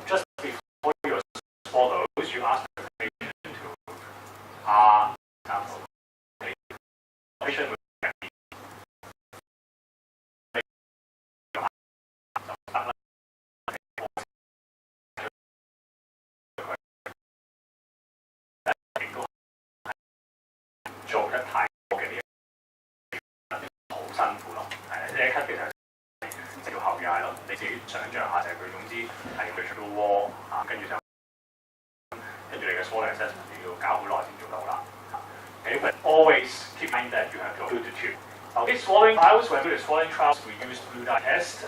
just before you swallow, you ask the patient to example, patient will做得太多嘅嘢，好辛苦咯。係啊，你一咳其實食到後嗌咯。你自己想象下就係佢總之係佢出到窩跟住就跟住你嘅 swallowing assessment 你要搞好耐先做到啦。Okay, but always keep in mind that you have to do the tube. Okay, swallowing trials. When we do the swallowing trials, we use blue dye test.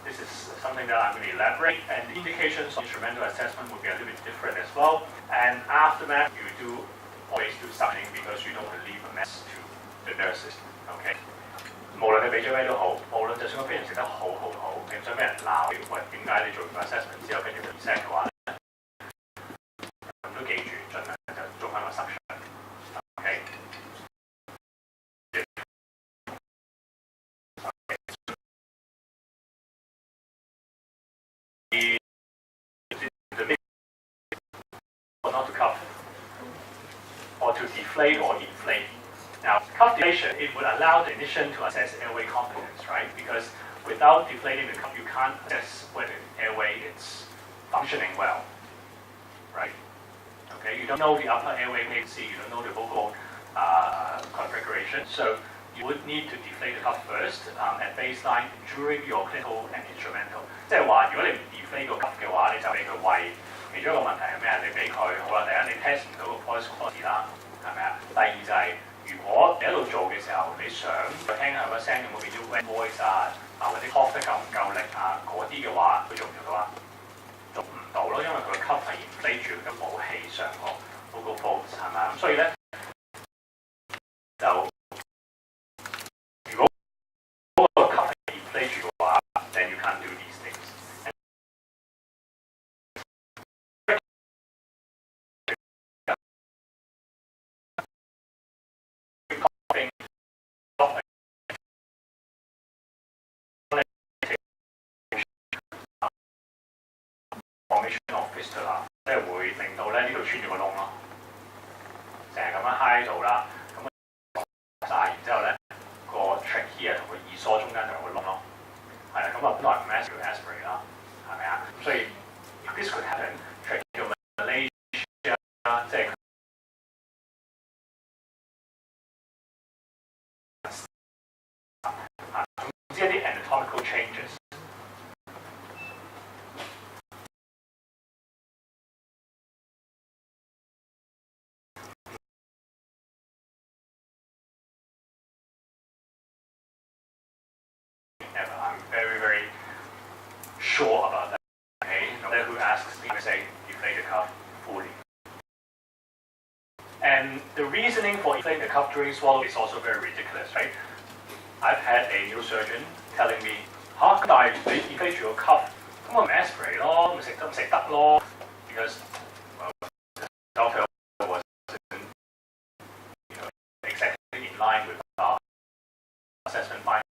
This is something that I'm going to elaborate, and the indications of instrumental assessment will be a little bit different as well. And after that, you do always do suctioning because you don't want to leave a mess to the nurses. Okay. 無論你俾咗咩都好，無論就算個病人食得好，你唔想俾人鬧，喂點解你做完 assessment 之後跟住 reset 嘅話咧，咁都記住盡量就做翻個 suction。Okay. Not to cuff or to deflate or inflate. Now, cuff deflation, it would allow the clinician to assess airway competence, right? Because without deflating the cuff, you can't assess whether the airway is functioning well, right? Okay, you don't know the upper airway patency, you don't know the vocal configuration, so you would need to deflate the cuff first at baseline during your clinical and instrumental. 即係話，如果你唔 deflate 個 cuff 嘅話，你就俾佢餵。其中一個問題係咩啊？你俾佢好啦，第一你 test 唔到個 voice quality 啦，係咪啊？第二就係、如果你喺度做嘅時候，你想聽下個聲有冇變咗 wet voice 或者 cough 得夠唔夠力嗰啲嘅話，佢做唔做到啊？做唔到咯，因為佢個 cuff 係 inflate 住嘅冇氣上個 vocal folds 係咪啊？咁所以咧就如果嗰個 cuff 係 inflate 住嘅話 ，then you can't do these things。即係會令到咧呢度穿咗個窿咯，成日咁樣揩到啦，咁曬，然之後咧個 trachea 同個耳梳中間就有個窿咯，係啦，咁啊本來唔 aspirate 要 aspirate 啦，係咪啊？咁所以 this could happen tracheomalacia 即係總之一啲 anatomical changes。I'm very, very sure about that. Okay, no matter who asks me, I say deflate the cuff fully. And the reasoning for inflating the cuff during swallow is also very ridiculous, right? I've had a neurosurgeon telling me, 但係你 inflate 住個 cuff，咁我咪 aspirate 咯，咪食得咯 ，because the doctor was exactly in line with our assessment findings.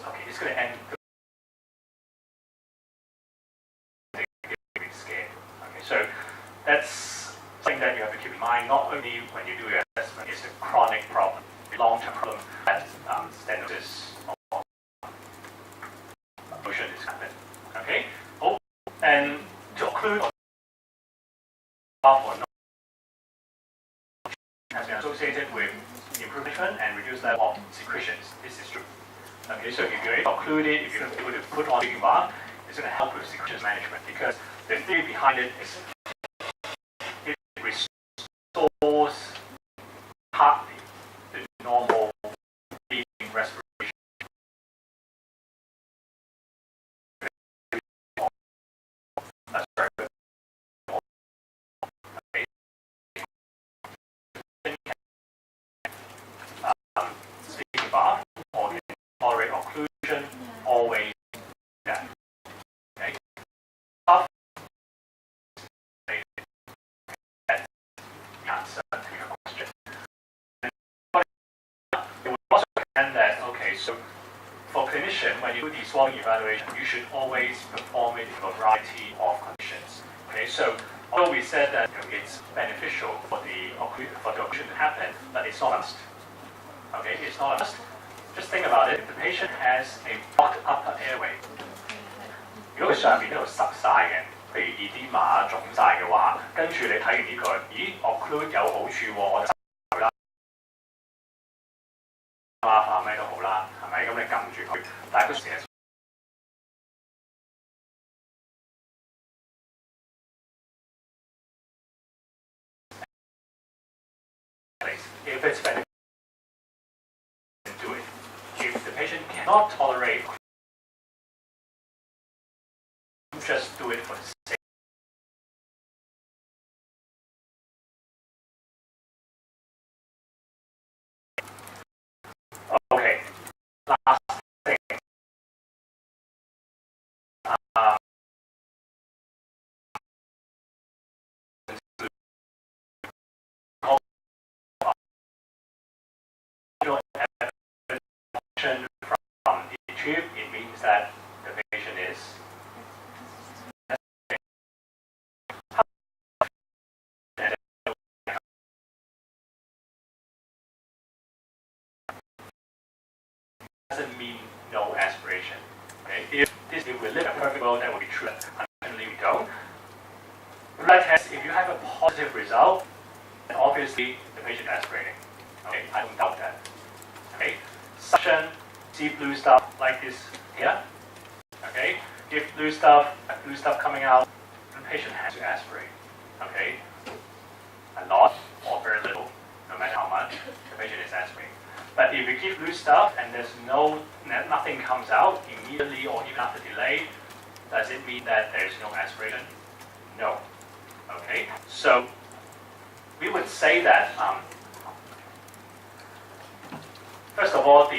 Okay, it's going to end scared. Okay, so that's something that you have to keep in mind. Not only when you do your assessment, it's a chronic problem, a long-term problem that stenosis or motion is happening. Okay, and to conclude, has been associated with improvement and reduced level of secretions. This is true. Okay, so if you're able to occlude it, if you're able to put on a bar, it's going to help with secretions management because the theory behind it is it restores partly the normal breathing respiration. That's very good. Speaking bar or conclusion, always that. Okay? Tough that's the answer to your question. And it would also recommend that, okay, so for clinician, when you do the swallowing evaluation, you should always perform it in a variety of conditions. Okay, so although we said that it's beneficial for the occlusion to happen, but it's not a must. Okay, it's not a must. Just think about it. If the patient has a blocked upper airway, 如果佢上面呢度塞晒嘅，譬如 edema 腫晒嘅話，跟住你睇完呢個，咦 occlude 有好處喎，我就塞佢啦，化咩都好啦，係咪？咁你撳住佢，但係佢成日。If it's beneficial, do it. If the patient cannot tolerate, just do it for the sake. Okay, last thing. From the tube, it means that the patient is doesn't mean no aspiration. Okay? If we live in a perfect world, that would be true. Unfortunately, we don't. Blood test, if you have a positive result, then obviously the patient is aspirating. Okay, I don't doubt that. Okay, suction, see blue stuff like this here. Okay, if blue stuff coming out, the patient has to aspirate. Okay, a lot or very little, no matter how much, the patient is aspirating. But if you give blue stuff and there's nothing comes out immediately or even after delay, does it mean that there is no aspiration? No. Okay, so we would say that first of all,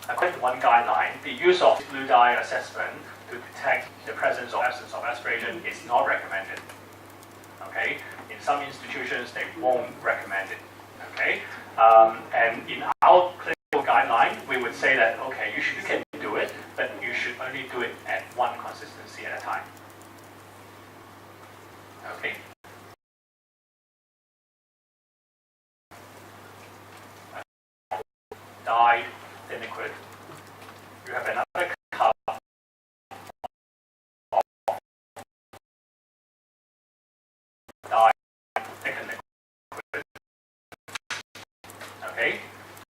according to one guideline, the use of blue dye assessment to detect the presence or absence of aspiration is not recommended. Okay, in some institutions they won't recommend it. Okay, and in our clinical guideline, we would say that okay, you can do it, but you should only do it at one consistency at a time. Okay. Dyed thin liquid. You have another cup of dyed thickened liquid. Okay,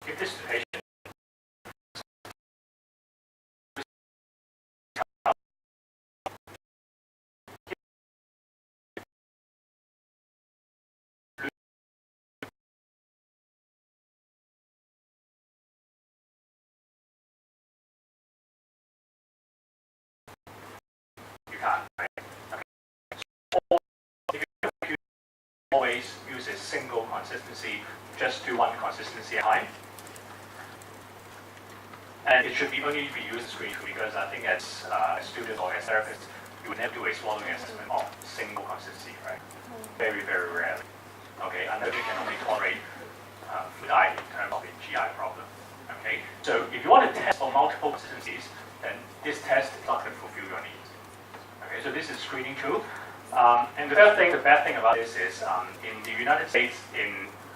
give this to the patient. Always use a single consistency, just do one consistency at a time. And it should only be used screen because I think as a student or as a therapist, you would never do a swallowing assessment of single consistency, right? Very, very rarely. Okay, unless you can only tolerate food dye in terms of a GI problem. Okay, so if you want to test for multiple consistencies, then this test is not going to fulfill your needs. Okay, so this is screening too. And the bad thing about this is in the United States,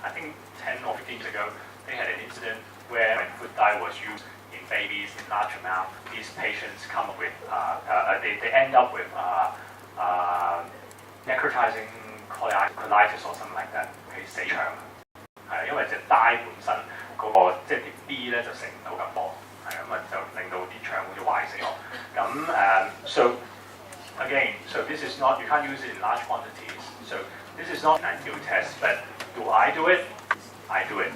I think 10 or 15 years ago, they had an incident where when food dye was used in babies in large amount, these patients come up with, they end up with necrotizing colitis or something like that. Okay, 死腸，係因為隻帶本身嗰個即係啲 B 咧就食唔到咁多，係咁啊就令到啲腸好似壞死咗。咁so again, so this is not, you can't use it in large quantities. So this is not an ideal test, but do I do it? I do it.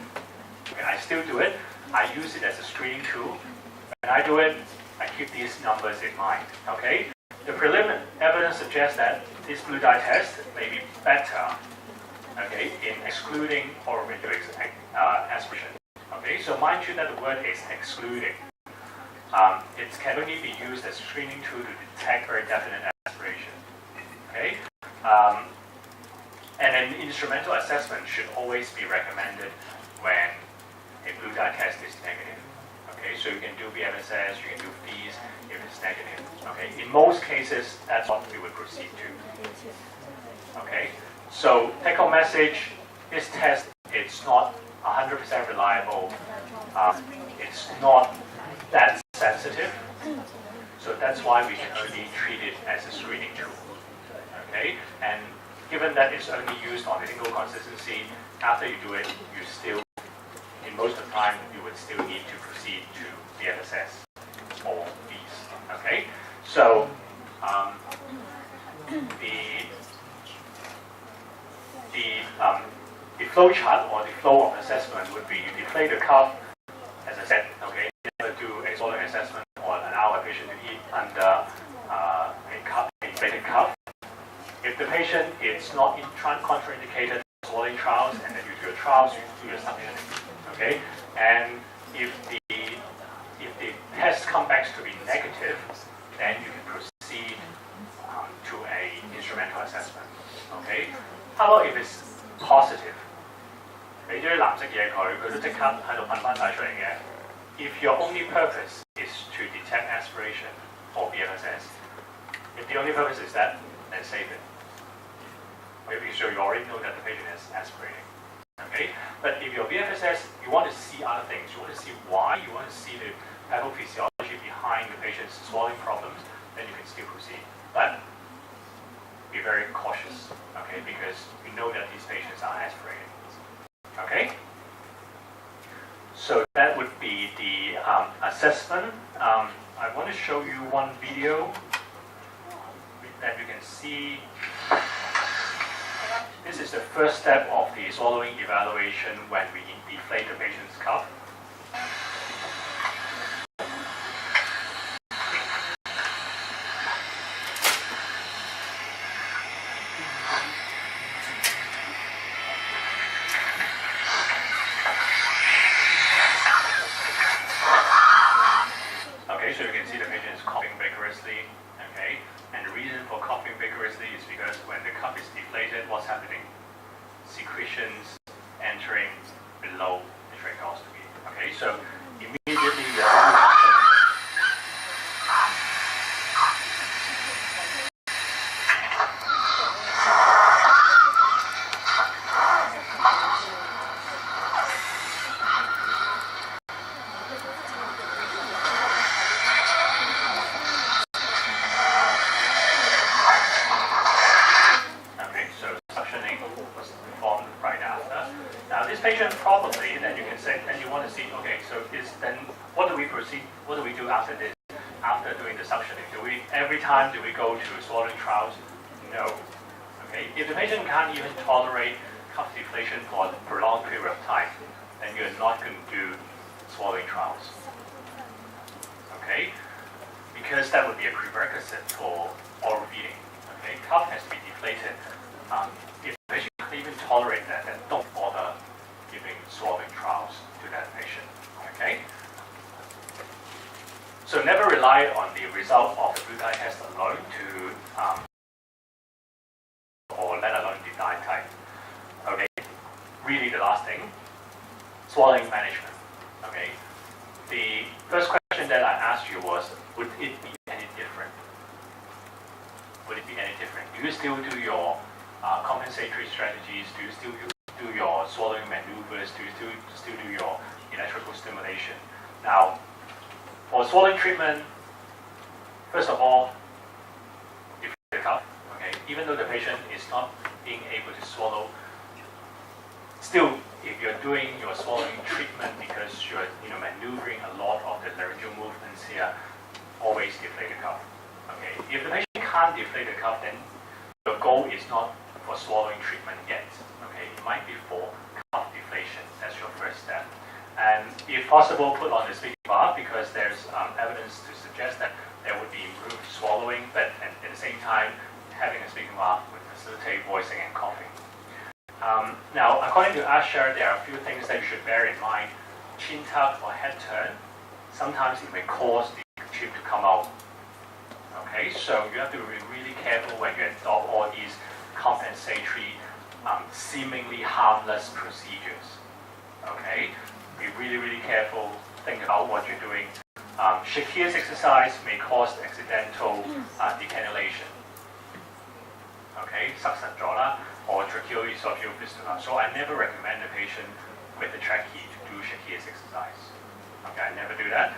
Okay, I still do it. I use it as a screening tool. When I do it, I keep these numbers in mind. Okay? The preliminary evidence suggests that this blue dye test may be better, okay, in excluding oropharyngeal aspiration. Okay, so mind you that the word is excluding. it can only be used as a screening tool to detect very definite aspiration. Okay, and an instrumental assessment should always be recommended when a blue dye test is negative. Okay, so you can do BMSS, you can do FEES if it's negative. Okay, in most cases, that's what we would proceed to. Okay, so take-home message: this test, it's not 100% reliable. It's not that sensitive, so that's why we can only treat it as a screening tool. Okay, and given that it's only used on a single consistency, after you do it, you still, in most of the time, you would still need to proceed to BMSS or FEES. Okay, so the flow chart or the flow of assessment would be: you deflate the cuff, as I said. Okay, never do a swallowing assessment or allow a patient to eat under a inflated cuff. If the patient is not contraindicated swallowing trials, and then you do your trials, you do your suctioning. Okay, and if the test comes back to be negative, then you can proceed to a instrumental assessment. Okay, how about if it's positive? 俾咗啲藍色嘢佢都即刻喺度噴翻晒出嚟嘅。If your only purpose is to detect aspiration for BMSS, if the only purpose is that, then save it. Maybe so you already know that the patient is aspirating. Okay, but if your BMSS, you want to see other things, you want to see why, you want to see the pathophysiology behind the patient's swallowing problems, then you can still proceed. But be very cautious, okay, because we know that these patients are aspirating. Okay, so that would be the assessment. I want to show you one video that you can see. This is the first step of the swallowing evaluation when we deflate the patient's cuff. So you can see the patient is coughing vigorously, okay? And the reason for coughing vigorously is because when the cuff is deflated, what's happening? Secretions entering below the tracheostomy, okay? So immediately you have probably, then you can say, then you want to see, okay, so then what do we proceed, what do we do after this, after doing the suctioning? Every time do we go to swallowing trials? No. Okay, if the patient can't even tolerate cuff deflation for a prolonged period of time, then you're not going to do swallowing trials. Okay, because that would be a prerequisite for oral feeding. Okay, cuff has to be deflated. If the patient can't even tolerate that, then don't bother giving swallowing trials to that patient. Okay? So never rely on the result of the blue dye test alone to, or let alone the dye type. Okay? Really the last thing, swallowing management. Okay? The first question that I asked you was, would it be any different? Would it be any different? Do you still do your compensatory strategies? Do you still do your swallowing maneuvers? Do you still do your electrical stimulation? Now, for swallowing treatment, first of all, deflate the cuff. Okay, even though the patient is not being able to swallow, still, if you're doing your swallowing treatment because you're maneuvering a lot of the laryngeal movements here, always deflate the cuff. Okay, if the patient can't deflate the cuff, then your goal is not for swallowing treatment yet. Okay, it might be for cuff deflation. That's your first step. And if possible, put on the speaking bar because there's evidence to suggest that there would be improved swallowing, but at the same time, having a speaking bar would facilitate voicing and coughing. Now, according to Asher, there are a few things that you should bear in mind. Chin tuck or head turn, sometimes it may cause the tube to come out. Okay, so you have to be really careful when you adopt all these compensatory, seemingly harmless procedures. Okay, be really careful. Think about what you're doing. Shakir's exercise may cause accidental decannulation. Okay, 塞實咗啦, or tracheoesophageal fistula. So I never recommend a patient with a trachea to do Shakir's exercise. Okay, I never do that.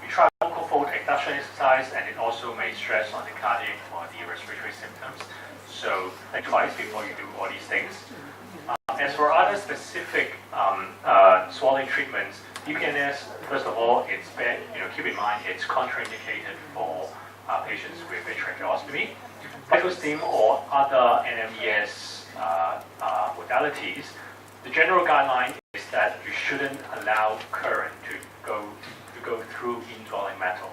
We try vocal fold abduction exercise, and it also may stress on the cardiac or the respiratory symptoms. So think twice before you do all these things. As for other specific swallowing treatments, DPNS, first of all, it's keep in mind it's contraindicated for patients with a tracheostomy. Tracheostomy or other NMES modalities, the general guideline is that you shouldn't allow current to go through indwelling metal.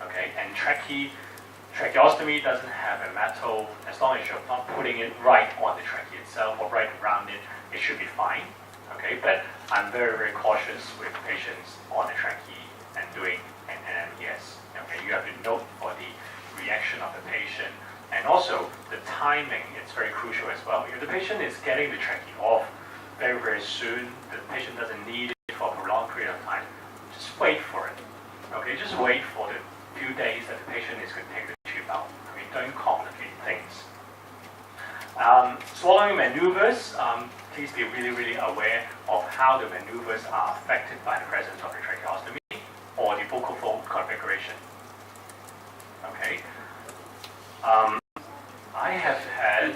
Okay, and tracheostomy doesn't have a metal. As long as you're not putting it right on the trachea itself or right around it, it should be fine. Okay, but I'm very cautious with patients on the trachea and doing an NMES. Okay, you have to note for the reaction of the patient, and also the timing. It's very crucial as well. If the patient is getting the trachea off very soon, the patient doesn't need it for a prolonged period of time, just wait for it. Okay, just wait for the few days that the patient is going to take the tube out. I mean, don't complicate things. Swallowing maneuvers, please be really aware of how the maneuvers are affected by the presence of the tracheostomy or the vocal fold configuration. Okay. I have had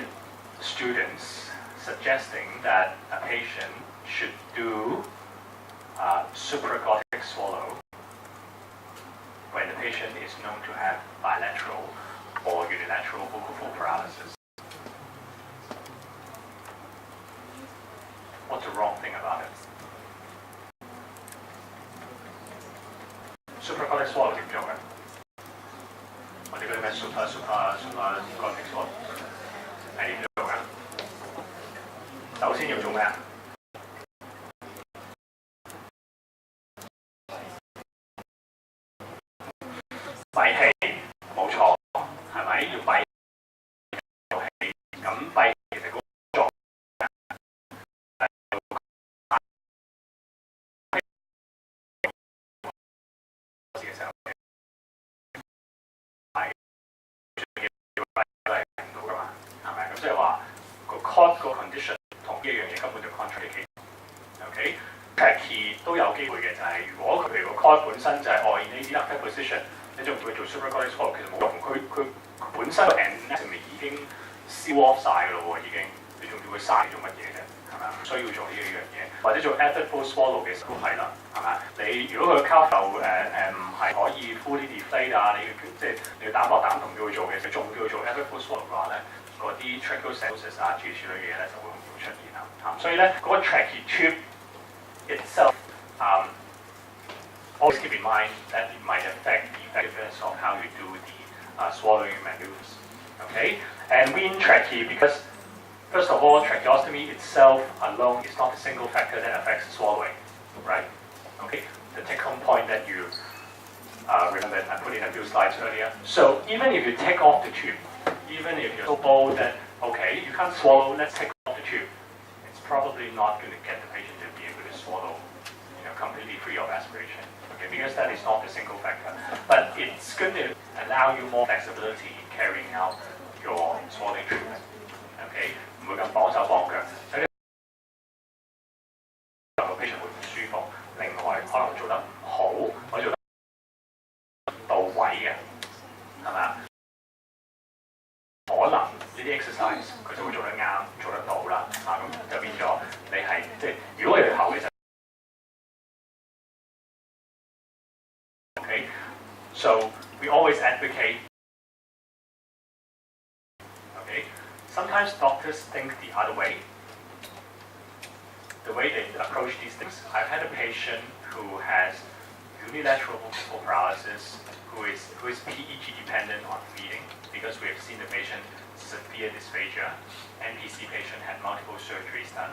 students suggesting that a patient should do supraglottic swallow when the patient is known to have bilateral or unilateral vocal fold paralysis. What's the wrong thing about it? Supraglottic swallow 點做嘅？我哋嗰啲咩 supraglottic swallow 係點做嘅？首先要做咩啊？閉氣，冇錯，係咪？要閉氣，咁閉其實嗰個作用嘅時候，係要閉都係唔到噶嘛，係咪？咁即係話個 cord 個 condition 同呢一樣嘢根本就 contradict。OK， trachea 都有機會嘅，就係如果佢譬如個 cord 本身就係 in a reductive position。你仲會做 supraglottic swallow 其實冇用，佢本身個 anatomy 已經消 off 曬㗎咯喎，已經，你仲要佢嘥做乜嘢啫？係咪啊？唔需要做呢一樣嘢，或者做 effortful swallow 嘅時候都係啦，係咪？你如果佢個 cuff 就唔係可以 fully deflate 啊，你要膽落膽同叫佢做嘅，仲叫佢做 effortful swallow 嘅話咧，嗰啲 tracheostomy 啊諸如此類嘅嘢咧就會出現啦。所以咧嗰個 trachea tube itself always keep in mind that it might affect the effectiveness of how you do the swallowing maneuvers. Okay? And wean trachea, because first of all, tracheostomy itself alone is not a single factor that affects swallowing, right? Okay? The take-home point that you remember, I put in a few slides earlier. So even if you take off the tube, even if you're so bold that, okay, you can't swallow, let's take off the tube, it's probably not going to get the patient to be able to swallow, completely free of aspiration. Okay, because that is not a single factor. But it's going to allow you more flexibility in carrying out your swallowing treatment. Okay, 唔會咁綁手綁腳，所以個 patient 會唔舒服。另外可能做得唔好，或者做得到位嘅，係咪啊？可能呢啲 exercise 佢就會做得啱，做得到啦。咁就變咗你係如果你去後其實。Okay, so we always advocate. Okay, sometimes doctors think the other way. The way they approach these things. I've had a patient who has unilateral vocal paralysis, who is PEG dependent on feeding, because we have seen the patient severe dysphagia. NPC patient had multiple surgeries done,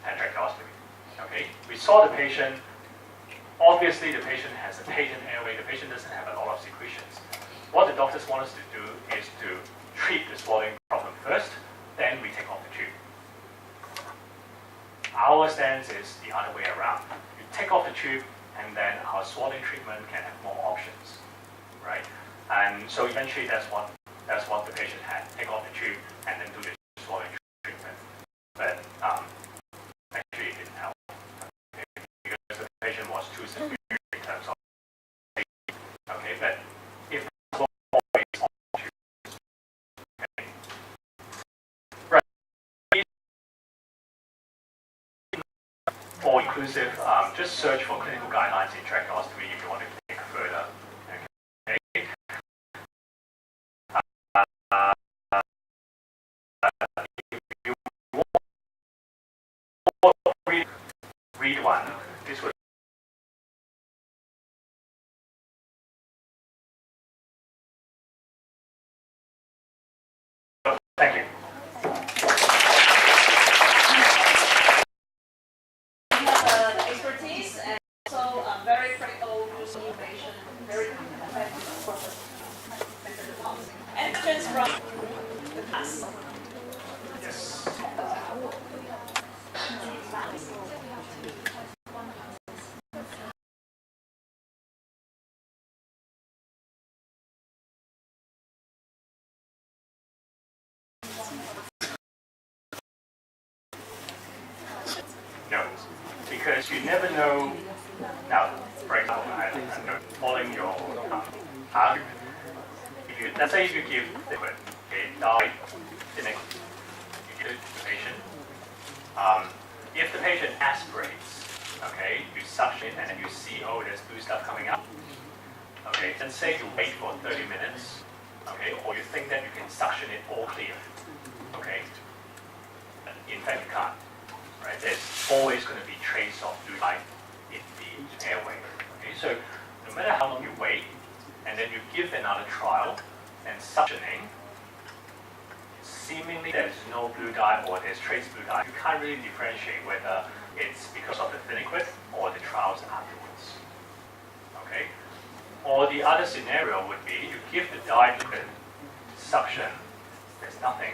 had tracheostomy. Okay, we saw the patient Obviously, the patient has a patent airway. The patient doesn't have a lot of secretions. What the doctors want us to do is to treat the swallowing problem first, then we take off the tube. Our stance is the other way around. You take off the tube, and then our swallowing treatment can have more options, right? And so eventually, that's what the patient had: take off the tube and then do the swallowing treatment. But actually, it didn't help because the patient was too severe in terms of okay. But if always on the tube, okay, right? All inclusive. Just search for clinical guidelines in tracheostomy if you want to think further. Okay. Read one. This would. Thank you. We have expertise and also very critical using information, very effective process. And questions from the class. Yes. No, because you never know. Now, for example, I'm following your argument. Let's say if you give liquid, okay, dye, cynic, you give it to the patient. If the patient aspirates, okay, you suction it and then you see, oh, there's blue stuff coming out. Okay, then say you wait for 30 minutes, okay, or you think that you can suction it all clear, okay. But in fact, you can't. Right? There's always going to be trace of blue light in the airway. Okay? So no matter how long you wait, and then you give another trial, and suctioning, seemingly there's no blue dye or there's trace blue dye. You can't really differentiate whether it's because of the thin liquid or the trials afterwards. Okay? Or the other scenario would be you give the dyed liquid, suction, there's nothing.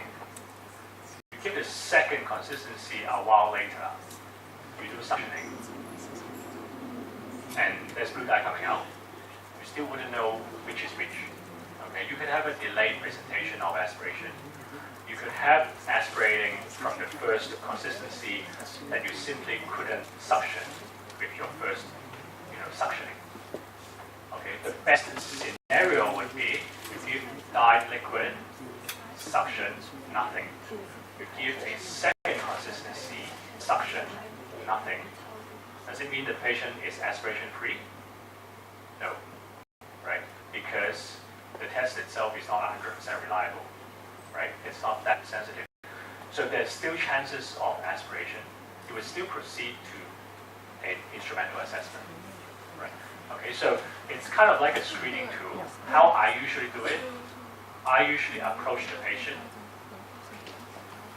You give the second consistency a while later, you do suctioning, and there's blue dye coming out. You still wouldn't know which is which. Okay, you could have a delayed presentation of aspiration. You could have aspirating from the first consistency that you simply couldn't suction with your first, suctioning. Okay, the best scenario would be you give dyed liquid, suction, nothing. You give a second consistency, suction, nothing. Does it mean the patient is aspiration free? No, right? Because the test itself is not 100% reliable, right? It's not that sensitive. So there's still chances of aspiration. You would still proceed to an instrumental assessment, right? Okay, so it's kind of like a screening tool. How I usually do it, I usually approach the patient.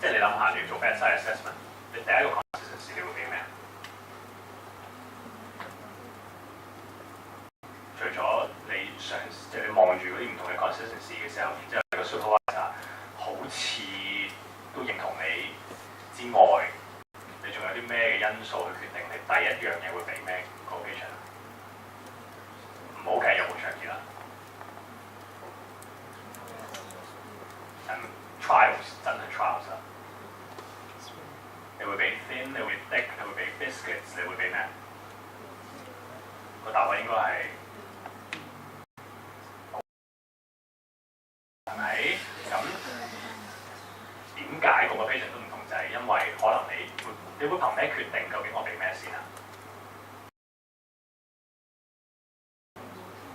即係你諗下，你要做 bedside assessment，你第一個 consistency 你會俾咩？除咗你嘗即係你望住嗰啲唔同嘅 consistency 嘅時候，然之後你個 supervisor 好似都認同你之外，你仲有啲咩嘅因素去決定你第一樣嘢會俾咩個 patient？ 唔好計有冇長期啦。trials 真係 trials 啦。你會俾 thin， 你會 thick， 你會俾 biscuits， 你會俾咩？個答案應該係係咪？咁點解個個 patient 都唔同？就係因為可能你會憑咩決定究竟我俾咩先啊？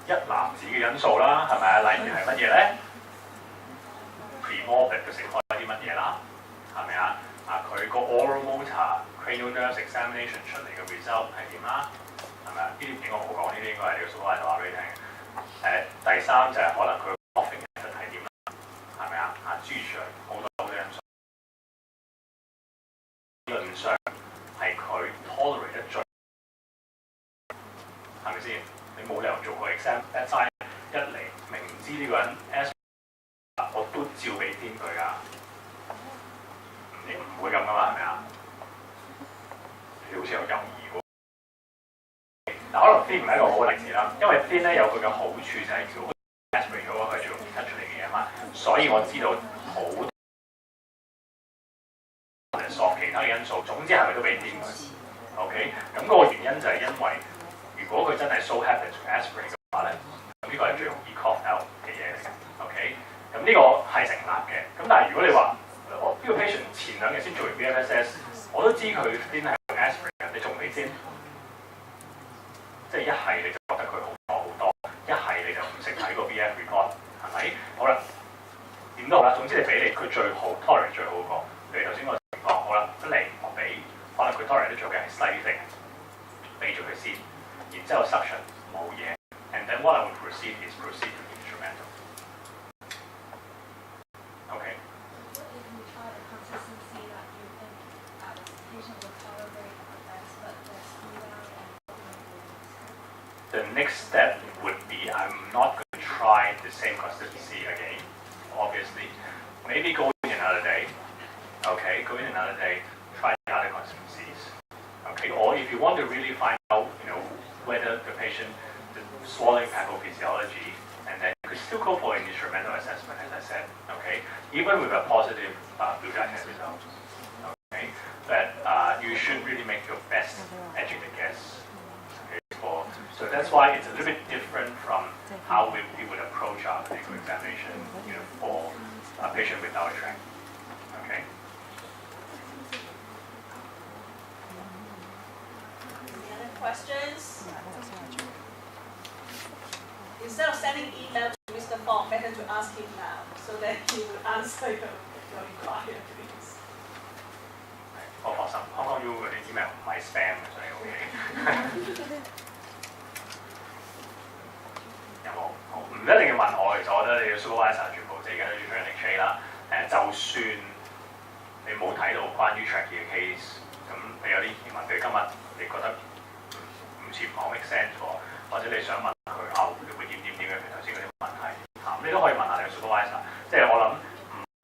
一籃子嘅因素啦，係咪啊？例如係乜嘢咧？ Pre-morbid 佢食開啲乜嘢啦？係咪啊？佢個 oral motor cranial nerves examination 出嚟嘅 result 係點啦？係咪啊？呢啲應該冇講，呢啲應該係你個 supervisor 話俾你聽。第三就係可能佢 coughing method 係點啦？係咪啊？諸如此類好多因素。理論上係佢 tolerate 得最。咪先？你冇理由做個 exam bedside 一嚟明知呢個人 asthma， 我都照俾癲佢㗎。你唔會咁㗎嘛，係咪啊？你好似有猶豫喎。嗱，可能癲唔係一個好嘅例子啦，因為癲咧有佢嘅好處就係叫 aspirate 嗰個佢最容易咳出嚟嘅嘢嘛，所以我知道好多索其他嘅因素，總之係咪都俾癲佢 ？OK， 咁嗰個原因就係因為如果佢真係 so happy to aspirate 嘅話咧，咁呢個係最容易 cough out 嘅嘢嚟嘅。OK， 咁呢個係成立嘅。咁但係如果你話我呢個 patient 前2日先做完 BFSS， 我都知佢癲係用 aspirate 嘅，你仲未先？即係一係你就覺得佢好多，一係你就唔識睇個 BF report， 係咪？好啦，點都好啦，總之你俾你佢最好 tolerate 最好個，譬如頭先個情況，好啦，一嚟我俾，可能佢 tolerate 得最好嘅係 slightly， 俾咗佢先，然之後 suction 冇嘢 ，and then what I would proceed is proceed to the instrumental。OK。The next step would be I'm not going to try the same consistency again, obviously. Maybe go in another day. Okay, go in another day, try the other consistencies. Okay, or if you want to really find out, whether the patient, the swallowing pathophysiology, and then you could still go for an instrumental assessment, as I said. Okay, even with a positive blue dye test result. Okay, but you should really make your best educated guess. So that's why it's a little bit different from how we would approach our clinical examination, for a patient without a tract. Okay. Any other questions? Instead of sending email to Mr. Fong, better to ask him now so that he will answer your inquiry, please. 我放心，Hong Kong U 嗰啲 email 唔係 spam 嘅，所以 OK。有冇？唔一定要問我，其實我覺得你嘅 supervisor 全部即係而家都要 join HA 啦。就算你冇睇到關於 Trachea 嘅 case， 咁你有啲疑問，譬如今日你覺得唔似唔好 make sense 喎，或者你想問佢你會點嘅，譬如頭先嗰啲問題，你都可以問下你嘅 supervisor。即係我諗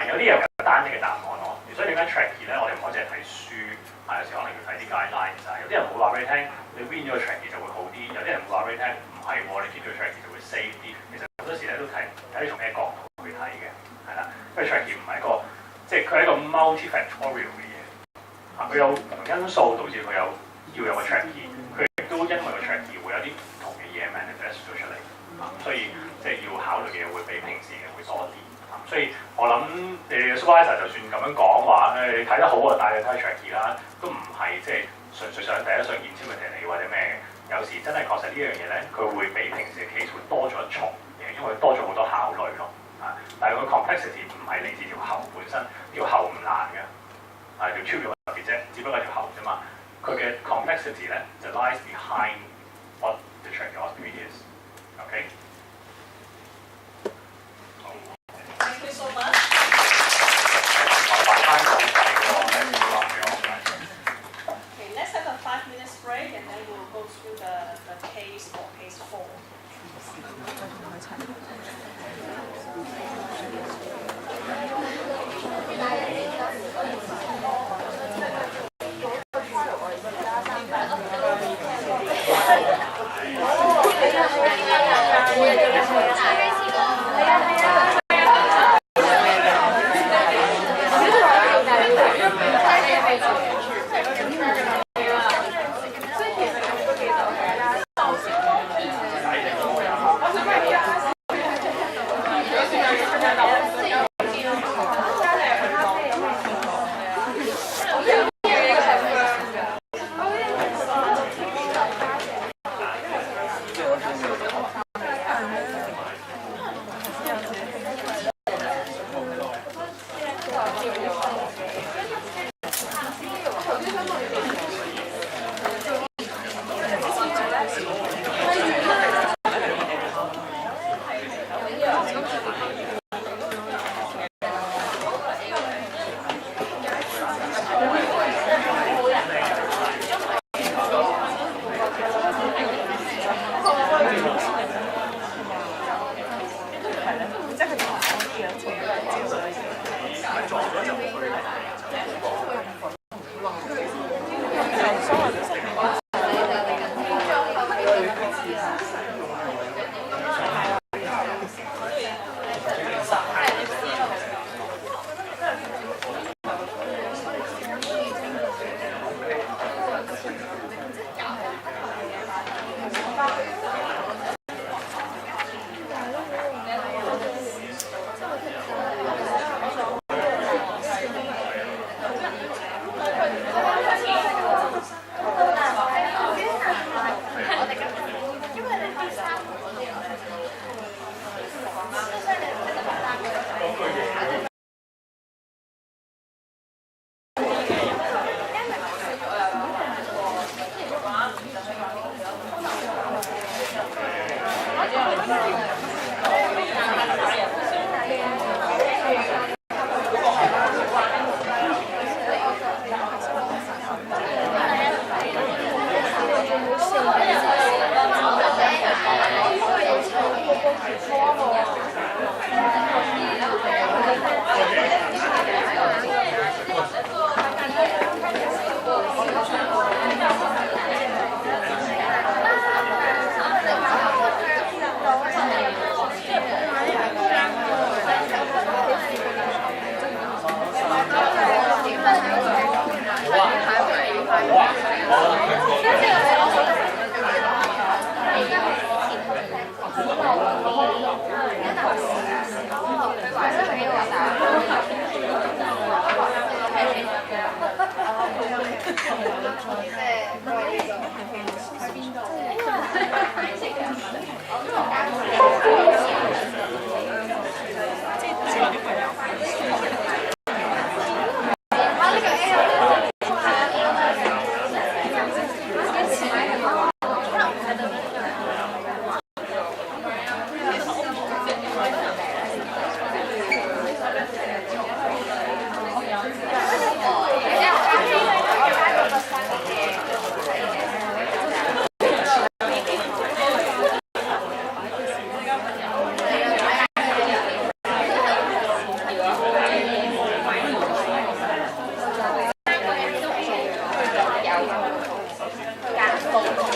有啲嘢有單一嘅答案咯。所以點解 Trachea 咧，我哋唔可以淨係睇書，有時可能要睇啲 guidelines。有啲人會話俾你聽，你 win 咗個 Trachea 就會好啲；有啲人會話俾你聽，唔係喎，你 keep 咗 Trachea 就會 safe 啲。其實好多時咧都睇你從咩角度去睇嘅，係啦。因為 Trachea 唔係一個，即係佢係一個 multifactorial 嘅嘢，佢有唔同因素導致佢要有個 Trachea， 佢亦都因為個 Trachea 會有啲唔同嘅嘢 manifest 咗出嚟，所以即係要考慮嘅嘢會比平時嘅會多啲。所以我諗你哋嘅 supervisor 就算咁樣講話，你睇得好啊，帶你睇 Trachea 啦，都唔係即係純粹想第一想intimidate你或者咩嘅。有時真係確實呢樣嘢咧，佢會比平時嘅 case 會多咗一重嘢，因為多咗好多考慮咯。但係佢 complexity 唔係嚟自條喉本身，條喉唔難嘅，條 tube 特別啫，只不過係條喉啫嘛。佢嘅 complexity 咧就 lies behind what the tracheostomy is. OK。Thank you so much. Okay, let's have a 5 minute break and then we'll go through the case for case 4. Càng